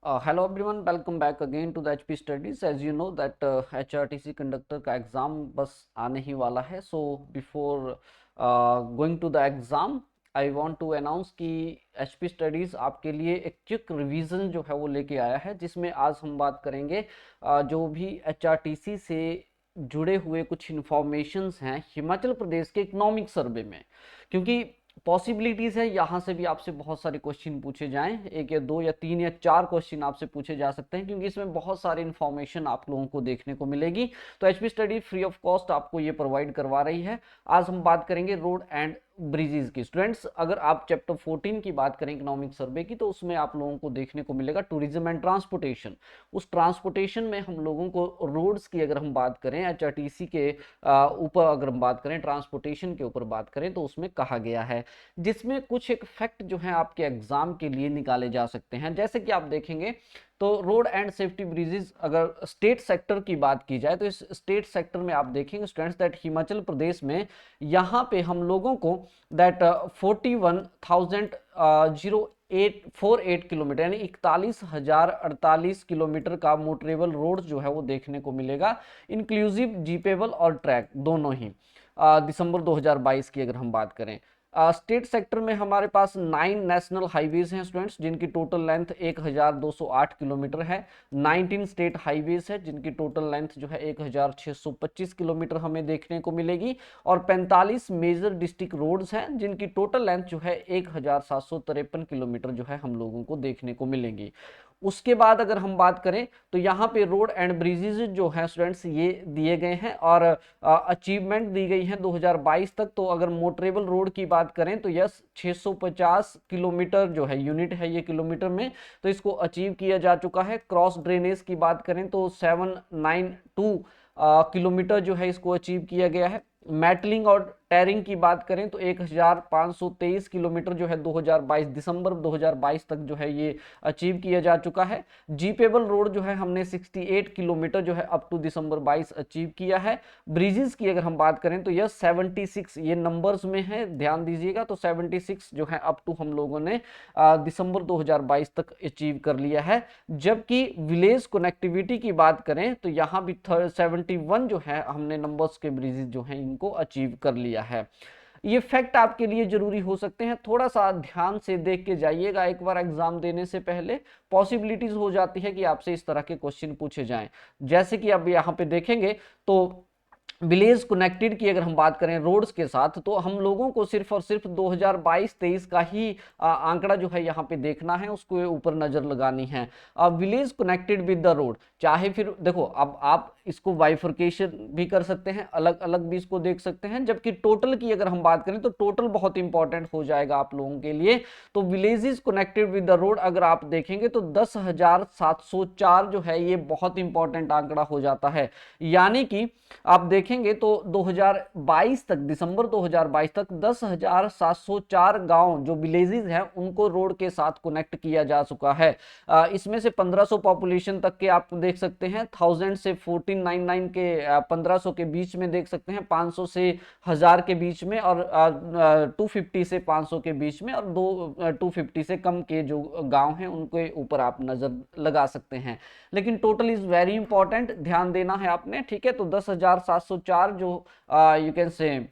Hello everyone, welcome back again to the HP Studies. As you know that HRTC conductor का exam बस आने ही वाला है. So before going to the exam, I want to announce कि HP Studies आपके लिए एक quick revision जो है वो लेके आया है, जिसमें आज हम बात करेंगे जो भी HRTC से जुड़े हुए कुछ इंफॉर्मेशंस हैं हिमाचल प्रदेश के इकोनॉमिक सर्वे में. क्योंकि पॉसिबिलिटीज है यहाँ से भी आपसे बहुत सारे क्वेश्चन पूछे जाएं, एक या दो या तीन या चार क्वेश्चन आपसे पूछे जा सकते हैं, क्योंकि इसमें बहुत सारी इन्फॉर्मेशन आप लोगों को देखने को मिलेगी. तो HP study free of cost आपको ये प्रोवाइड करवा रही है. आज हम बात करेंगे रोड एंड ब्रिजेस की. स्टूडेंट्स, अगर आप चैप्टर 14 की बात करें इकोनॉमिक सर्वे की, तो उसमें आप लोगों को देखने को मिलेगा टूरिज्म एंड ट्रांसपोर्टेशन. उस ट्रांसपोर्टेशन में हम लोगों को रोड्स की अगर हम बात करें, एचआरटीसी के ऊपर अगर हम बात करें, ट्रांसपोर्टेशन के ऊपर बात करें, तो उसमें कहा गया है, जिसमें कुछ एक फैक्ट जो है आपके एग्जाम के लिए निकाले जा सकते हैं. जैसे कि आप देखेंगे तो रोड एंड सेफ्टी ब्रिजेस, अगर स्टेट सेक्टर की बात की जाए, तो इस स्टेट सेक्टर में आप देखेंगे स्टूडेंट्स दैट हिमाचल प्रदेश में यहाँ पे हम लोगों को दैट 41,048 किलोमीटर यानी 41,048 किलोमीटर का मोटरेबल रोड जो है वो देखने को मिलेगा, इंक्लूसिव जीपेबल और ट्रैक दोनों ही. दिसंबर 2022 की अगर हम बात करें, स्टेट सेक्टर में हमारे पास 9 नेशनल हाईवेज हैं स्टूडेंट्स, जिनकी टोटल लेंथ 1208 किलोमीटर है. 19 स्टेट हाईवेज है जिनकी टोटल लेंथ जो है 1625 किलोमीटर हमें देखने को मिलेगी. और 45 मेजर डिस्ट्रिक्ट रोड्स हैं जिनकी टोटल लेंथ जो है 1753 किलोमीटर जो है हम लोगों को देखने को मिलेंगी. उसके बाद अगर हम बात करें तो यहाँ पे रोड एंड ब्रिजेज जो है स्टूडेंट्स ये दिए गए हैं और अचीवमेंट दी गई है 2022 तक. तो अगर मोटरेबल रोड की बात करें तो यस 650 किलोमीटर जो है, यूनिट है ये किलोमीटर में, तो इसको अचीव किया जा चुका है. क्रॉस ड्रेनेज की बात करें तो 792 किलोमीटर जो है इसको अचीव किया गया है. मेटलिंग और टैरिंग की बात करें तो 1523 किलोमीटर जो है 2022 दिसंबर 2022 तक जो है ये अचीव किया जा चुका है. जीपेबल रोड जो है हमने 68 किलोमीटर जो है अप टू दिसंबर 22 अचीव किया है. ब्रिजेस की अगर हम बात करें तो यह 76, ये नंबर्स में है ध्यान दीजिएगा, तो 76 जो है अप टू हम लोगों ने दिसंबर 2022 तक अचीव कर लिया है. जबकि विलेज कनेक्टिविटी की बात करें तो यहाँ भी 71 जो है हमने नंबर्स के ब्रिजेस जो है इनको अचीव कर लिया है. ये फैक्ट आपके लिए जरूरी हो सकते हैं, थोड़ा सा ध्यान से देख के जाइएगा एक बार एग्जाम देने से पहले. पॉसिबिलिटीज हो जाती है कि आपसे इस तरह के क्वेश्चन पूछे जाएं. जैसे कि अब यहाँ पे देखेंगे तो विलेज कनेक्टेड की अगर हम बात करें रोड्स के साथ, तो हम लोगों को सिर्फ और सिर्फ 2022-23 का ही आंकड़ा जो है यहाँ पे देखना है, उसको ऊपर नजर लगानी है. Village connected with the road, चाहे फिर देखो अब आप इसको बाइफर्केशन भी कर सकते हैं, अलग अलग भी इसको देख सकते हैं. जबकि टोटल की अगर हम बात करें तो टोटल बहुत इंपॉर्टेंट हो जाएगा आप लोगों के लिए. तो villages connected with the road अगर आप देखेंगे तो 10,704 जो है ये बहुत इंपॉर्टेंट आंकड़ा हो जाता है. यानी कि आप देखेंगे तो 2022 तक, दिसंबर 2022 तक 10,704 गांव जो विलेजेस हैं उनको रोड के साथ कनेक्ट किया जा चुका है. इसमें से 1500 पॉपुलेशन तक के आप देख सकते हैं, 1000 से 1499 के 1500 के बीच में देख सकते हैं, 500 से 1000 के बीच में, और 250 से 500 के बीच में, और 250 से कम के जो गांव हैं उनके ऊपर आप नजर लगा सकते हैं. लेकिन टोटल इज वेरी इंपॉर्टेंट, ध्यान देना है आपने, ठीक है. तो 10,704 जो यू कैन से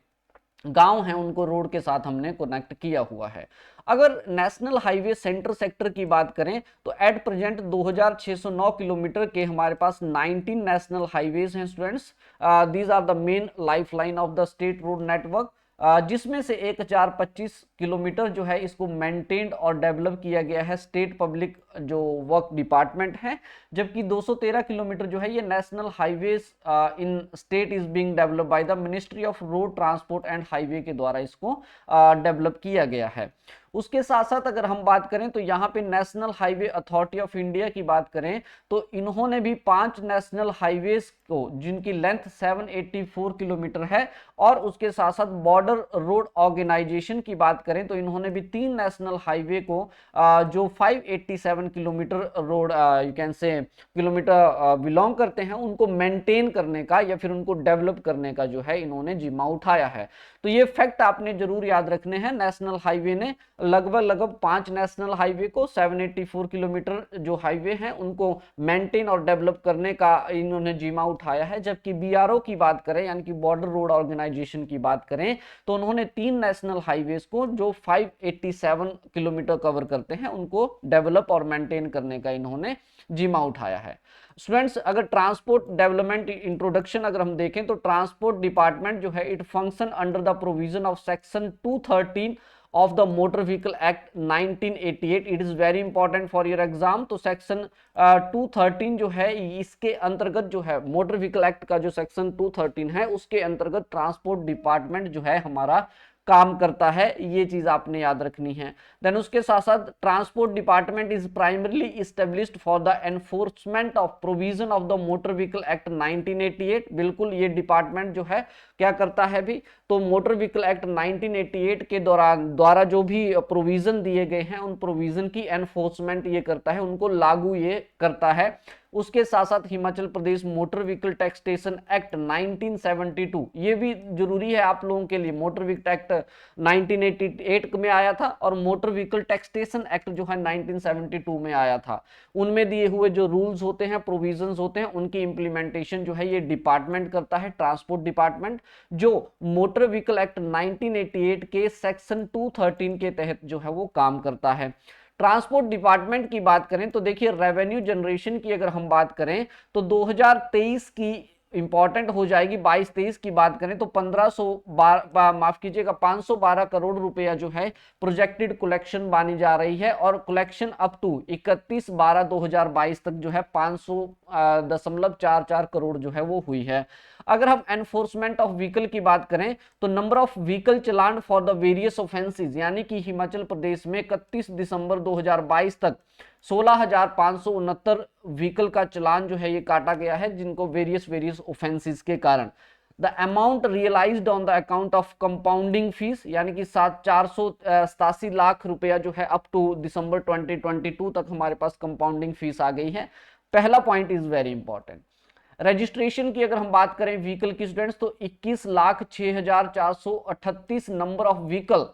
गांव हैं उनको रोड के साथ हमने कनेक्ट किया हुआ है. अगर नेशनल हाईवे सेंटर सेक्टर की बात करें तो एट प्रेजेंट 2609 किलोमीटर के हमारे पास 19 नेशनल हाईवेज हैं students. These are the main life line of the state road network, जिसमें से 1025 किलोमीटर जो है इसको मेंटेन्ड और डेवलप किया गया है स्टेट पब्लिक जो वर्क डिपार्टमेंट है. जबकि 213 किलोमीटर जो है ये national highways in state is being develop by the ministry of road transport and highway के द्वारा इसको डेवलप किया गया है. उसके साथ साथ अगर हम बात करें तो यहाँ पे national highway authority of India की बात करें तो इन्होंने भी 5 नेशनल हाईवेज को जिनकी लेंथ 784 किलोमीटर है, और उसके साथ साथ बॉर्डर रोड ऑर्गेनाइजेशन की बात करें तो इन्होंने भी 3 नेशनल हाईवे को जो 587 किलोमीटर रोड यू कैन से किलोमीटर बिलोंग करते हैं उनको मेंटेन करने का या फिर उनको डेवलप करने का जो है इन्होंने जिम्मा उठाया है। तो ये फैक्ट आपने जरूर याद रखने हैं। नेशनल हाईवे ने लगभग 5 नेशनल हाईवे को 784 किलोमीटर जो हाईवे हैं उनको मेंटेन और डेवलप करने का इन्होंने जिम्मा उठाया है। जबकि बीआरओ की बात करें यानी कि बॉर्डर रोड ऑर्गेनाइजेशन की बात करें तो उन्होंने 3 नेशनल हाईवेज को जो 587 किलोमीटर कवर करते हैं उनको डेवलप और मेंटेन करने का इन्होंने जिम्मा उठाया है। स्टूडेंट्स, अगर ट्रांसपोर्ट डेवलपमेंट इंट्रोडक्शन अगर हम देखें तो ट्रांसपोर्ट डिपार्टमेंट जो है it function under the provision of section 213 of the motor vehicle act 1988। It is very important for your exam. तो सेक्शन 213 जो है इसके अंतर्गत जो है मोटर व्हीकल एक्ट का जो सेक्शन 213 है उसके अंतर्गत ट्रांसपोर्ट डिपार्टमेंट जो है हमारा काम करता है, ये चीज आपने याद रखनी है। देन उसके साथ साथ transport department is primarily established for the enforcement of provision of the motor vehicle act 1988। बिल्कुल, ये डिपार्टमेंट जो है क्या करता है भी, तो मोटर व्हीकल एक्ट 1988 के द्वारा जो भी प्रोविजन दिए गए हैं उन प्रोविजन की एनफोर्समेंट ये करता है, उनको लागू ये करता है। उसके साथ साथ Himachal Pradesh motor vehicle taxation act 1972 ये भी जरूरी है आप लोगों के लिए। मोटर व्हीकल एक्ट 1988 में आया था और मोटर व्हीकल टैक्सेशन एक्ट जो है 1972 में आया था। उनमें दिए हुए जो रूल्स होते हैं, प्रोविजंस होते हैं, उनकी इंप्लीमेंटेशन जो है ये डिपार्टमेंट करता है, ट्रांसपोर्ट डिपार्टमेंट, जो मोटर व्हीकल एक्ट 1988 के सेक्शन 213 के तहत जो है वो काम करता है। ट्रांसपोर्ट डिपार्टमेंट की बात करें तो देखिए रेवेन्यू जनरेशन की अगर हम बात करें तो 2023 की इंपॉर्टेंट हो जाएगी। 22-23 की बात करें तो 512 करोड़ रुपया जो है प्रोजेक्टेड कलेक्शन मानी जा रही है और कलेक्शन अप टू 31/12/2022 तक जो है 500.44 करोड़ जो है वो हुई है। अगर हम एनफोर्समेंट ऑफ व्हीकल की बात करें तो number of vehicle challan for the various offences यानी कि हिमाचल प्रदेश में 31 दिसंबर 2022 तक 16,569 व्हीकल का चलान जो है ये काटा गया है जिनको वेरियस ऑफेंसेस के कारण। The amount realised on the account of compounding fees यानी कि 487 लाख रुपया जो है अप टू दिसंबर 2022 तक हमारे पास कंपाउंडिंग फीस आ गई है। पहला point is very important. Registration की अगर हम बात करें व्हीकल की स्टूडेंट्स तो 21,06,438 नंबर ऑफ व्हीकल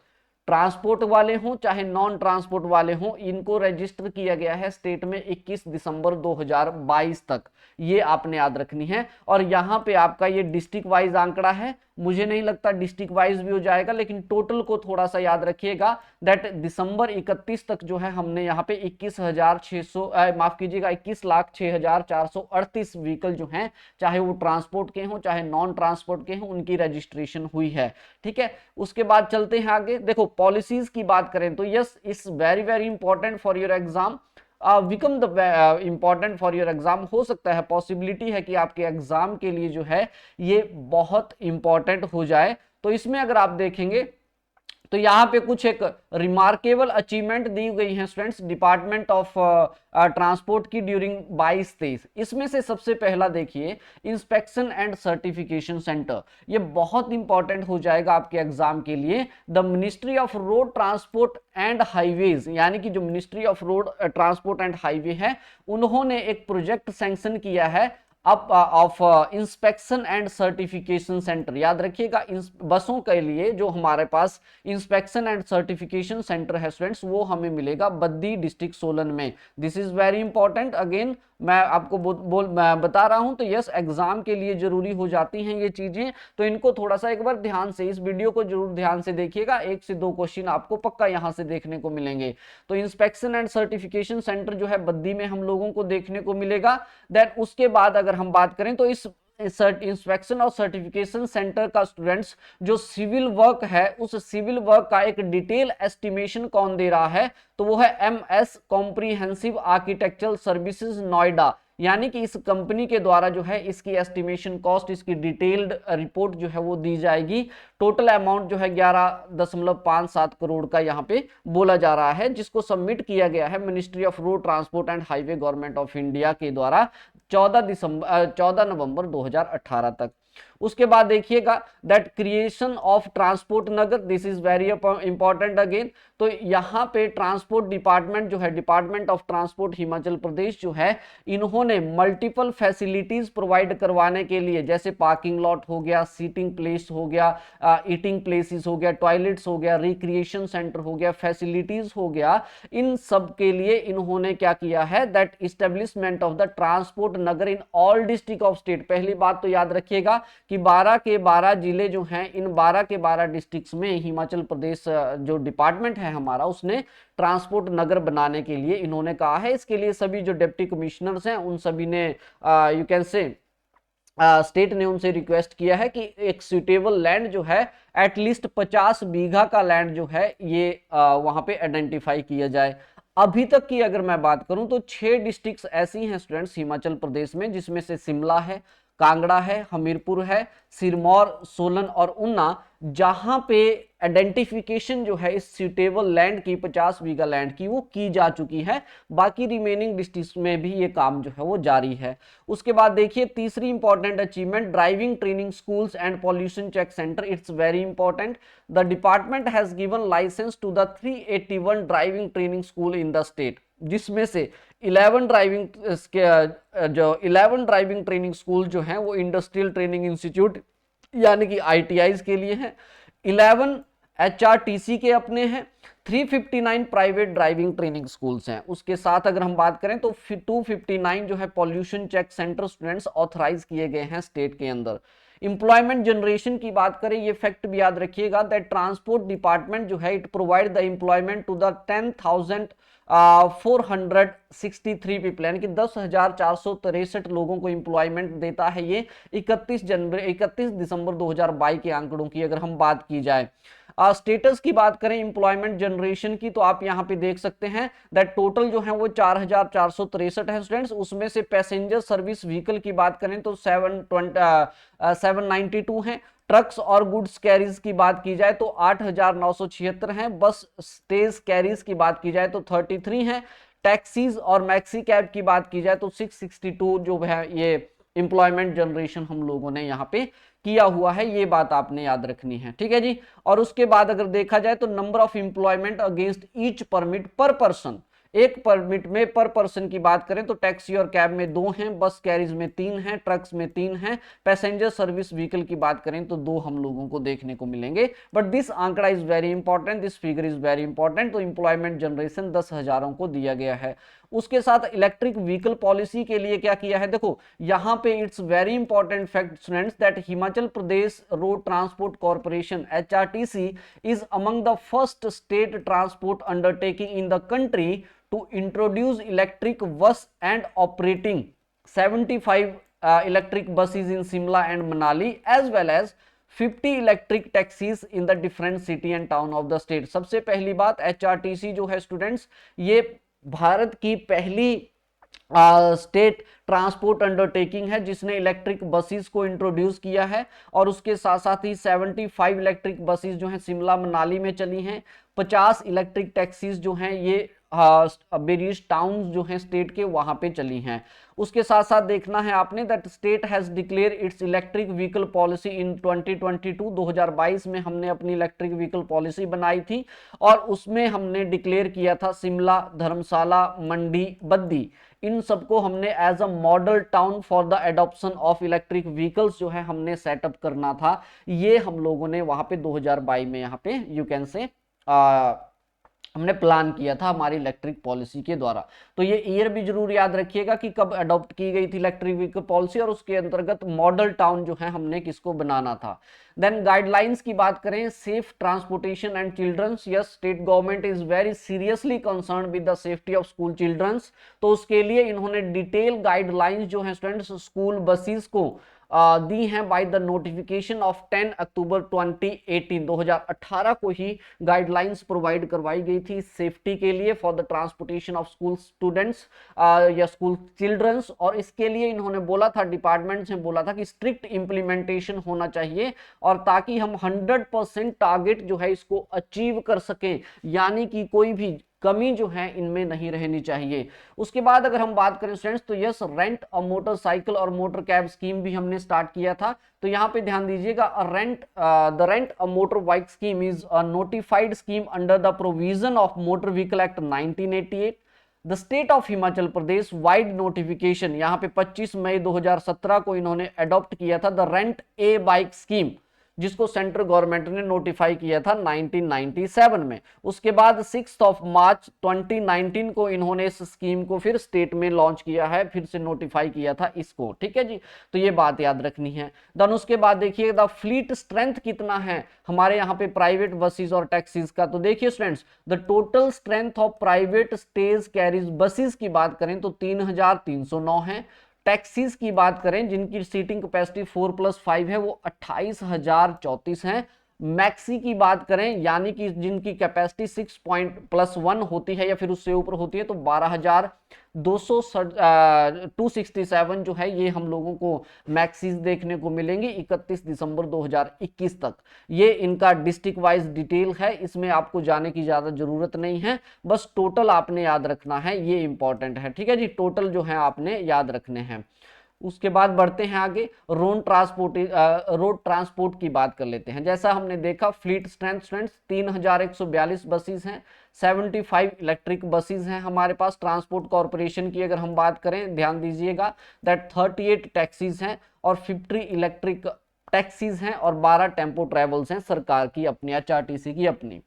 ट्रांसपोर्ट वाले हों चाहे नॉन ट्रांसपोर्ट वाले हों इनको रजिस्टर किया गया है स्टेट में 21 दिसंबर 2022 तक। ये आपने याद रखनी है। और यहाँ पे आपका ये डिस्ट्रिक्ट वाइज आंकड़ा है, मुझे नहीं लगता डिस्ट्रिक्ट वाइज भी हो जाएगा लेकिन टोटल को थोड़ा सा याद रखिएगा दैट दिसंबर 31 तक जो है हमने यहाँ पे 21,06,438 व्हीकल जो हैं चाहे वो ट्रांसपोर्ट के हों चाहे नॉन ट्रांसपोर्ट के हों उनकी रजिस्ट्रेशन हुई है। ठीक है, उसके बाद चलते हैं आगे। देखो पॉलिसीज की बात करें तो yes is very important for your exam, become the important for your exam. हो सकता है पॉसिबिलिटी है कि आपके एग्जाम के लिए जो है ये बहुत इंपॉर्टेंट हो जाए। तो इसमें अगर आप देखेंगे तो यहाँ पे कुछ एक रिमार्केबल अचीवमेंट दी गई है स्टूडेंट्स डिपार्टमेंट ऑफ ट्रांसपोर्ट की ड्यूरिंग 22-23। इसमें से सबसे पहला देखिए इंस्पेक्शन एंड सर्टिफिकेशन सेंटर, ये बहुत इंपॉर्टेंट हो जाएगा आपके एग्जाम के लिए। The ministry of road transport and highways यानी कि जो ministry of road transport and highway है उन्होंने एक प्रोजेक्ट सैंक्शन किया है of inspection and certification centre. याद रखिएगा बसों के लिए जो हमारे पास इंस्पेक्शन एंड सर्टिफिकेशन सेंटर है स्टूडेंट्स वो हमें मिलेगा बद्दी डिस्ट्रिक्ट सोलन में। This is very important. Again मैं आपको मैं बता रहा हूं तो यस एग्जाम के लिए जरूरी हो जाती हैं ये चीजें, तो इनको थोड़ा सा एक बार ध्यान से इस वीडियो को जरूर ध्यान से देखिएगा। 1 से 2 क्वेश्चन आपको पक्का यहां से देखने को मिलेंगे। तो इंस्पेक्शन एंड सर्टिफिकेशन सेंटर जो है बद्दी में हम लोगों को देखने को मिलेगा। देन उसके बाद अगर हम बात करें तो इस इंस्पेक्शन और सर्टिफिकेशन सेंटर का स्टूडेंट्स जो सिविल वर्क है उस सिविल वर्क का एक डिटेल एस्टिमेशन कौन दे रहा है तो वो है MS comprehensive architectural services Noida. यानी कि इस कंपनी के द्वारा जो है इसकी एस्टिमेशन कॉस्ट इसकी डिटेल्ड रिपोर्ट जो है वो दी जाएगी। टोटल अमाउंट जो है 11.57 करोड़ का यहाँ पे बोला जा रहा है जिसको सबमिट किया गया है ministry of road transport and highway government of India के द्वारा 14 नवंबर 2018 तक। उसके बाद देखिएगा that creation of transport Nagar, this is very important again. तो यहाँ पे ट्रांसपोर्ट डिपार्टमेंट जो है, department of transport Himachal Pradesh जो है, इन्होंने मल्टीपल फैसिलिटीज प्रोवाइड करवाने के लिए, जैसे पार्किंग लॉट हो गया, सीटिंग प्लेस हो गया, ईटिंग प्लेसेस हो गया, टॉयलेट्स हो गया, रिक्रिएशन सेंटर हो गया, फैसिलिटीज हो गया, इन सब के लिए इन्होंने क्या किया है, that establishment of the transport Nagar in all district of state. पहली बात तो याद रखिएगा कि 12 के 12 जिले जो हैं, इन 12 के 12 डिस्ट्रिक्ट्स में हिमाचल प्रदेश जो डिपार्टमेंट है हमारा, उसने ट्रांसपोर्ट नगर बनाने के लिए इन्होंने कहा है। इसके लिए सभी जो डिप्टी कमिश्नर्स हैं उन सभी ने यू कैन से स्टेट ने उनसे रिक्वेस्ट किया है कि एक सुटेबल लैंड जो है, एटलीस्ट 50 बीघा का लैंड जो है, ये वहां पे आइडेंटिफाई किया जाए। अभी तक की अगर मैं बात करूं तो 6 डिस्ट्रिक्ट्स ऐसी हैं स्टूडेंट्स हिमाचल प्रदेश में, जिसमें से शिमला है, कांगड़ा है, हमीरपुर है, सिरमौर, सोलन और ऊना, जहां पे आइडेंटिफिकेशन जो है इस सुटेबल लैंड की, 50 बीघा लैंड की, वो की जा चुकी है। बाकी रिमेनिंग डिस्ट्रिक्ट्स में भी ये काम जो है वो जारी है। उसके बाद देखिए तीसरी important achievement, driving training schools and pollution check centre, it's very important. The department has given licence to the 381 driving training school in the state, जिसमें से 11 ड्राइविंग ट्रेनिंग स्कूल जो हैं वो इंडस्ट्रियल ट्रेनिंग इंस्टीट्यूट यानी कि ITIs के लिए हैं, 11 HRTC के अपने हैं, 359 प्राइवेट ड्राइविंग ट्रेनिंग स्कूल्स हैं। उसके साथ अगर हम बात करें तो 259 जो है pollution check centre students authorise किए गए हैं स्टेट के अंदर। इंप्लॉयमेंट जनरेशन की बात करें, ये फैक्ट भी याद रखिएगा दैट ट्रांसपोर्ट डिपार्टमेंट जो है, it provide the employment to the 10,463 people, यानी कि 10,463 लोगों को इंप्लॉयमेंट देता है ये 31 दिसंबर 2022 के आंकड़ों की अगर हम बात की जाए। स्टेटस की बात करें इंप्लॉयमेंट जनरेशन की, तो आप यहां पे देख सकते हैं दैट टोटल जो है वो 4,463 है स्टूडेंट्स। उसमें से पैसेंजर सर्विस व्हीकल की बात करें तो 792 हैं, ट्रक्स और गुड्स कैरीज की बात की जाए तो 8,976 हैं, बस स्टेज कैरीज की बात की जाए तो 33 हैं, टैक्सीज और मैक्सी कैब की बात की जाए तो 662 जो है ये इंप्लॉयमेंट जनरेशन हम लोगों ने यहाँ पे किया हुआ है। ये बात आपने याद रखनी है, ठीक है जी। और उसके बाद अगर देखा जाए तो number of employment against each permit पर पर्सन, एक परमिट में पर पर्सन की बात करें तो टैक्सी और कैब में 2 हैं, बस कैरीज में 3 हैं, ट्रक्स में 3 हैं, पैसेंजर सर्विस व्हीकल की बात करें तो 2 हम लोगों को देखने को मिलेंगे। बट दिस आंकड़ा is very important, this figure is very important. तो इंप्लॉयमेंट जनरेशन 10,000 को दिया गया है। उसके साथ इलेक्ट्रिक व्हीकल पॉलिसी के लिए क्या किया है, देखो यहां पे it's very important fact students that Himachal Pradesh road transport corporation HRTC is among the first state transport undertaking in the country to introduce electric bus and operating 75 electric buses in Simla and Manali as well as 50 electric taxis in the different city and town of the state। सबसे पहली बात HRTC जो है students, ये भारत की पहली state transport undertaking है जिसने इलेक्ट्रिक बसेस को इंट्रोड्यूस किया है। और उसके साथ साथ ही 75 इलेक्ट्रिक बसेस जो हैं शिमला मनाली में चली हैं, 50 इलेक्ट्रिक टैक्सीज जो हैं ये वेरियस टाउन्स जो हैं स्टेट के वहां पे चली हैं। उसके साथ साथ देखना है आपने that state has declare it's electric vehicle policy in 2022 में हमने अपनी इलेक्ट्रिक व्हीकल पॉलिसी बनाई थी और उसमें हमने डिक्लेयर किया था शिमला, धर्मशाला, मंडी, बद्दी, इन सबको हमने as a model town for the adoption of electric vehicles जो है हमने सेटअप करना था। ये हम लोगों ने वहां पे 2022 में यहाँ पे यू कैन से हमने प्लान किया था हमारी इलेक्ट्रिक पॉलिसी के द्वारा। तो ये ईयर भी जरूर याद रखिएगा कि कब अडॉप्ट की गई थी इलेक्ट्रिक व्हीकल पॉलिसी और उसके अंतर्गत मॉडल टाउन जो है हमने किसको बनाना था। देन गाइडलाइंस की बात करें, safe transportation and childrens, yes state government is very seriously concern with the safety of school childrens. तो उसके लिए इन्होंने डिटेल गाइडलाइंस जो है स्टूडेंट्स स्कूल बसेस को दी हैं बाय द नोटिफिकेशन ऑफ 10 अक्टूबर 2018 को ही गाइडलाइंस प्रोवाइड करवाई गई थी सेफ्टी के लिए for the transportation of school students या स्कूल चिल्ड्रंस। और इसके लिए इन्होंने बोला था, डिपार्टमेंट से बोला था कि स्ट्रिक्ट इंप्लीमेंटेशन होना चाहिए और ताकि हम 100% टारगेट जो है इसको अचीव कर सकें, यानी कि कोई भी कमी जो है इनमें नहीं रहनी चाहिए। उसके बाद अगर हम बात करें स्टूडेंट्स, तो यस, रेंट अ मोटरसाइकिल और मोटर कैब स्कीम भी हमने स्टार्ट किया था। तो यहाँ पे ध्यान दीजिएगा, the rent a motor bike scheme is a notified scheme under the provision of motor vehicle act 1988। The state of Himachal Pradesh wide notification, यहाँ पे 25 मई 2017 को इन्होंने अडॉप्ट किया था the rent a bike scheme, जिसको सेंट्रल गवर्नमेंट ने नोटिफाई किया था 1997 में। उसके बाद 6 मार्च 2019 को इन्होंने इस स्कीम को फिर स्टेट में लॉन्च किया है, फिर से नोटिफाई किया था इसको, ठीक है जी। तो ये बात याद रखनी है। देन उसके बाद देखिए द फ्लीट स्ट्रेंथ कितना है हमारे यहाँ पे प्राइवेट बसेस और टैक्सीज का। तो देखिए students, the total strength of private stage carries buses की बात करें तो 3309 है। टैक्सीज की बात करें जिनकी सीटिंग कैपेसिटी 4+5 है वो 28,034 है। मैक्सी की बात करें यानी कि जिनकी कैपेसिटी 6+1 होती है या फिर उससे ऊपर होती है तो 12,267 जो है ये हम लोगों को मैक्सीज देखने को मिलेंगी 31 दिसंबर 2021 तक। ये इनका डिस्ट्रिक्ट वाइज डिटेल है, इसमें आपको जाने की ज्यादा जरूरत नहीं है, बस टोटल आपने याद रखना है, ये इंपॉर्टेंट है, ठीक है जी। टोटल जो है आपने याद रखने हैं। उसके बाद बढ़ते हैं आगे, रोड ट्रांसपोर्ट की बात कर लेते हैं। जैसा हमने देखा फ्लीट स्ट्रेंथ स्टूडेंट्स 3142 बसेस हैं, 75 इलेक्ट्रिक बसेस हैं हमारे पास। ट्रांसपोर्ट कॉर्पोरेशन की अगर हम बात करें, ध्यान दीजिएगा दैट 38 टैक्सीज हैं और 50 इलेक्ट्रिक टैक्सीज हैं और 12 टेम्पो ट्रेवल्स हैं सरकार की अपनी, एचआरटीसी की अपनी।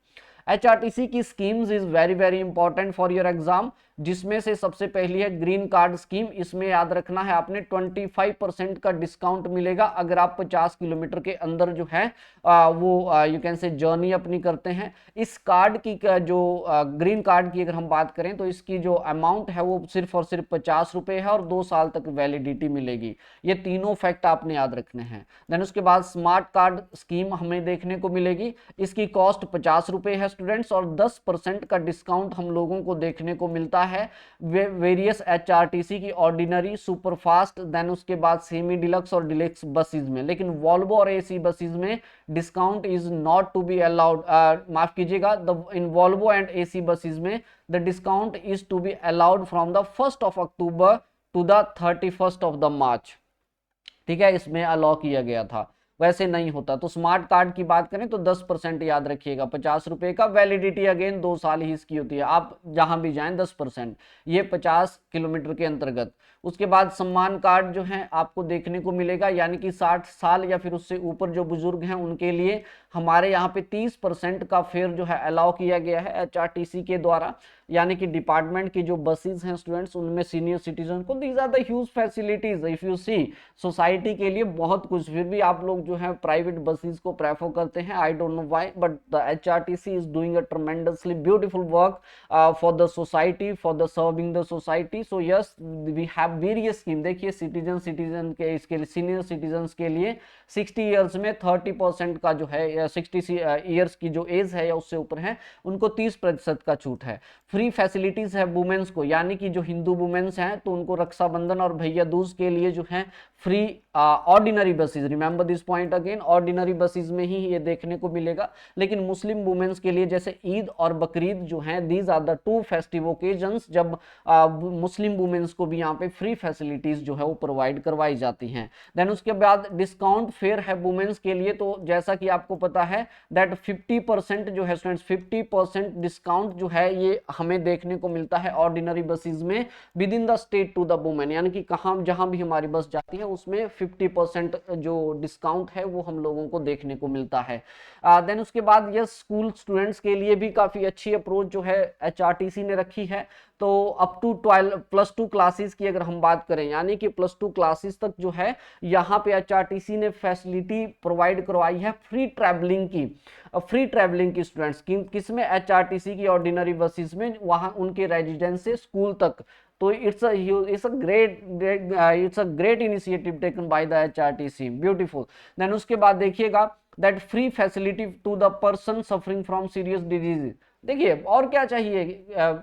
एचआरटीसी की schemes is very very important for your exam, जिसमें से सबसे पहली है ग्रीन कार्ड स्कीम। इसमें याद रखना है आपने 25% का डिस्काउंट मिलेगा अगर आप 50 किलोमीटर के अंदर जो है वो यू कैन से जर्नी अपनी करते हैं। इस कार्ड की जो ग्रीन कार्ड की अगर हम बात करें तो इसकी जो अमाउंट है वो सिर्फ और सिर्फ 50 रुपए है और 2 साल तक वैलिडिटी मिलेगी। ये तीनों फैक्ट आपने याद रखने हैं। देन उसके बाद स्मार्ट कार्ड स्कीम हमें देखने को मिलेगी, इसकी कॉस्ट 50 रुपए है स्टूडेंट्स और 10% का डिस्काउंट हम लोगों को देखने को मिलता है वेरियस एचआरटीसी की ऑर्डिनरी, सुपरफास्ट, देन उसके बाद सेमी डिलक्स और डिलक्स बसेस में। लेकिन वॉल्वो और एसी बसेस में discount is not to be allowed, माफ कीजिएगा, in Volvo and AC buses में the discount is to be allowed from the 1 October to the 31 March, ठीक है, इसमें अलाउ किया गया था, वैसे नहीं होता। तो स्मार्ट कार्ड की बात करें तो 10% याद रखिएगा, 50 रुपए का, वैलिडिटी अगेन 2 साल ही इसकी होती है, आप जहां भी जाएं 10%, ये 50 किलोमीटर के अंतर्गत। उसके बाद सम्मान कार्ड जो है आपको देखने को मिलेगा, यानी कि 60 साल या फिर उससे ऊपर जो बुजुर्ग हैं उनके लिए हमारे यहाँ पे 30% का फेयर जो है अलाउ किया गया है एचआरटीसी के द्वारा, यानी कि डिपार्टमेंट की जो बसेस हैं स्टूडेंट्स उनमें सीनियर सिटीजन को these are the huge facilities if you see, society के लिए बहुत कुछ, फिर भी आप लोग जो है प्राइवेट बसेस को प्रेफर करते हैं, I don't know why, but the HRTC is doing a tremendously beautiful work for the society, for the serving the society. So yes we have various scheme. देखिए सिटीजन के इसके senior citizen के लिए 60 years में 30% का जो है 60 years की जो एज है या उससे ऊपर है उनको 30% का छूट है। फ्री फैसिलिटीज है वुमेन्स को, यानी कि जो हिंदू वुमेन्स हैं तो उनको रक्षाबंधन और भैया दूज के लिए जो है free ordinary buses, remember this point again, ordinary buses में ही ये देखने को मिलेगा। लेकिन मुस्लिम वुमेन्स के लिए जैसे ईद और बकरीद जो हैं, these are the 2 festive occasions जब मुस्लिम वुमेन्स को भी यहाँ पे फ्री फैसिलिटीज जो है वो प्रोवाइड करवाई जाती हैं। देन उसके बाद डिस्काउंट फेयर है वुमेन्स के लिए, तो जैसा कि आपको पता है दैट 50% जो है स्टूडेंट्स 50% डिस्काउंट जो है ये हमें देखने को मिलता है ऑर्डिनरी बसेस में within the state to the women, यानी कि कहां जहां भी हमारी बस जाती है उसमें 50% जो डिस्काउंट है वो हम लोगों को देखने को मिलता है। देन उसके बाद ये स्कूल स्टूडेंट्स के लिए भी काफी अच्छी अप्रोच जो है एचआरटीसी ने रखी है। तो अप टू +2 क्लासेस की अगर हम बात करें, यानी कि +2 क्लासेस तक जो है यहाँ पे एचआरटीसी ने फैसिलिटी प्रोवाइड करवाई है फ्री ट्रैवलिंग की, फ्री ट्रैवलिंग की स्टूडेंट्स किसमें, एचआरटीसी की ऑर्डिनरी बसेस में, वहां उनके रेजिडेंस से स्कूल तक। तो it's a great initiative taken by the HRTC, beautiful. Then उसके बाद देखिएगा that free facility to the person suffering from serious disease. देखिए और क्या चाहिए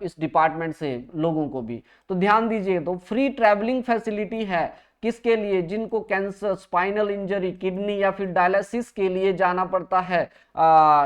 इस डिपार्टमेंट से लोगों को भी, तो ध्यान दीजिए, तो फ्री ट्रैवलिंग फैसिलिटी है किसके लिए, जिनको कैंसर, स्पाइनल इंजरी, किडनी या फिर डायलिसिस के लिए जाना पड़ता है,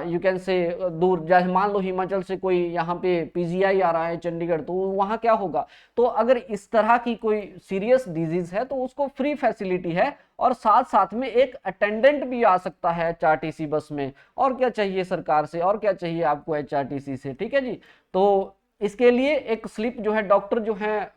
यू कैन से दूर, जैसे मान लो हिमाचल से कोई यहाँ पे पीजीआई आ रहा है चंडीगढ़, तो वहाँ क्या होगा, तो अगर इस तरह की कोई सीरियस डिजीज है तो उसको फ्री फैसिलिटी है, और साथ साथ में एक अटेंडेंट भी आ सकता है एचआरटीसी बस में। और क्या चाहिए सरकार से, और क्या चाहिए आपको एचआरटीसी से, ठीक है जी। तो इसके लिए एक स्लिप जो है डॉक्टर जो है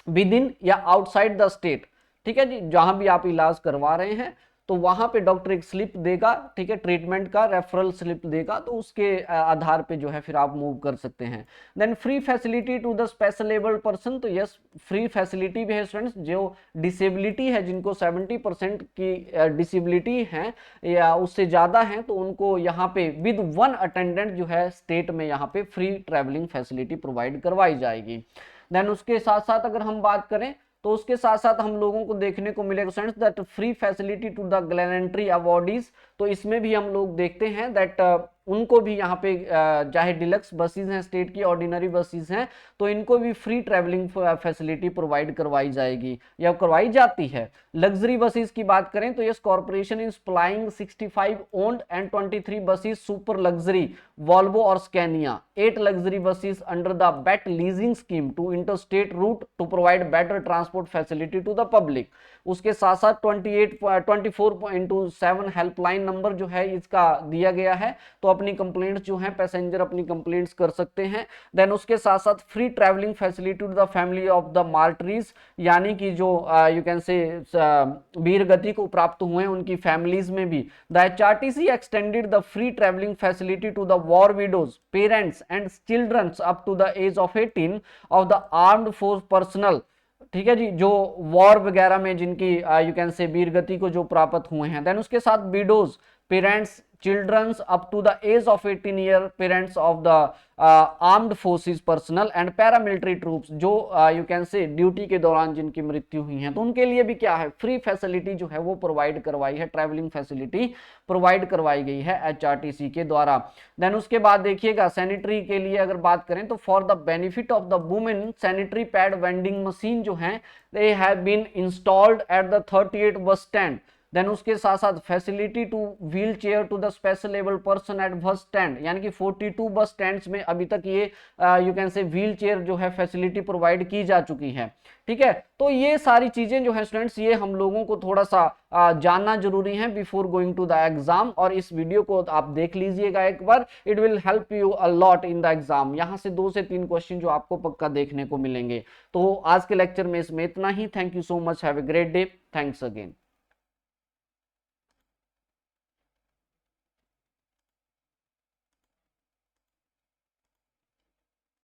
विद इन या आउटसाइड द स्टेट, ठीक है जी, जहां भी आप इलाज करवा रहे हैं तो वहां पे डॉक्टर एक स्लिप देगा, ठीक है, ट्रीटमेंट का रेफरल स्लिप देगा, तो उसके आधार पे जो है फिर आप मूव कर सकते हैं। Then free facility to the special abled person, तो यस फ्री फैसिलिटी भी है स्टूडेंट्स, जो डिसेबिलिटी है, जिनको 70% की डिसेबिलिटी है या उससे ज्यादा है, तो उनको यहाँ पे विद वन अटेंडेंट जो है स्टेट में यहाँ पे फ्री ट्रेवलिंग फैसिलिटी प्रोवाइड करवाई जाएगी। देन उसके साथ साथ अगर हम बात करें तो उसके साथ साथ हम लोगों को देखने को मिलेगा friends that free facility to the gallantry awardees, तो इसमें भी हम लोग देखते हैं दैट उनको भी यहाँ पे चाहे डिलक्स बसेस हैं स्टेट की, ऑर्डिनरी बसेस हैं, तो इनको भी फ्री ट्रैवलिंग फैसिलिटी प्रोवाइड करवाई जाएगी या करवाई जाती है। लग्जरी बसेस की बात करें तो yes corporation is flying 65 owned and 23 buses super luxury Volvo और Scania, 8 luxury buses under the wet leasing scheme to interstate route to provide better transport facility to the public. उसके साथ साथ 24/7 helpline number जो है इसका दिया गया है, तो अपनी कंप्लेंट्स जो हैं पैसेंजर अपनी कंप्लेंट्स कर सकते हैं। देन उसके साथ साथ free travelling facility to the family of the martyrs, यानी कि जो यू कैन से वीर गति को प्राप्त हुए उनकी फैमिलीज में भी the HRTC extended the free travelling facility to the war widows, parents and childrens up to the age of 18 of the armed force personnel, ठीक है जी, जो वॉर वगैरह में जिनकी यू कैन से वीर गति को जो प्राप्त हुए हैं। देन उसके साथ widows, parents, childrens up to the age of 18 year, parents of the armed forces personnel and paramilitary troops, जो यू कैन से ड्यूटी के दौरान जिनकी मृत्यु हुई है, तो उनके लिए भी क्या है फ्री फैसिलिटी जो है वो प्रोवाइड करवाई है, ट्रैवलिंग फैसिलिटी प्रोवाइड करवाई गई है एचआरटीसी के द्वारा। देन उसके बाद देखिएगा सैनिटरी के लिए अगर बात करें तो for the benefit of the women sanitary pad vending machine जो है they have been installed at the 38 bus stand. Then उसके साथ साथ facility to wheelchair to the special abled person at bus stand, यानी कि 42 bus stands में अभी तक ये you can say wheelchair जो है फैसिलिटी प्रोवाइड की जा चुकी है, ठीक है। तो ये सारी चीजें जो है स्टूडेंट्स ये हम लोगों को थोड़ा सा जानना जरूरी है before going to the exam, और इस वीडियो को आप देख लीजिएगा एक बार, it will help you a lot in the exam. यहाँ से 2 से 3 क्वेश्चन जो आपको पक्का देखने को मिलेंगे। तो आज के लेक्चर में इसमें इतना ही। Thank you so much, have a great day, thanks again.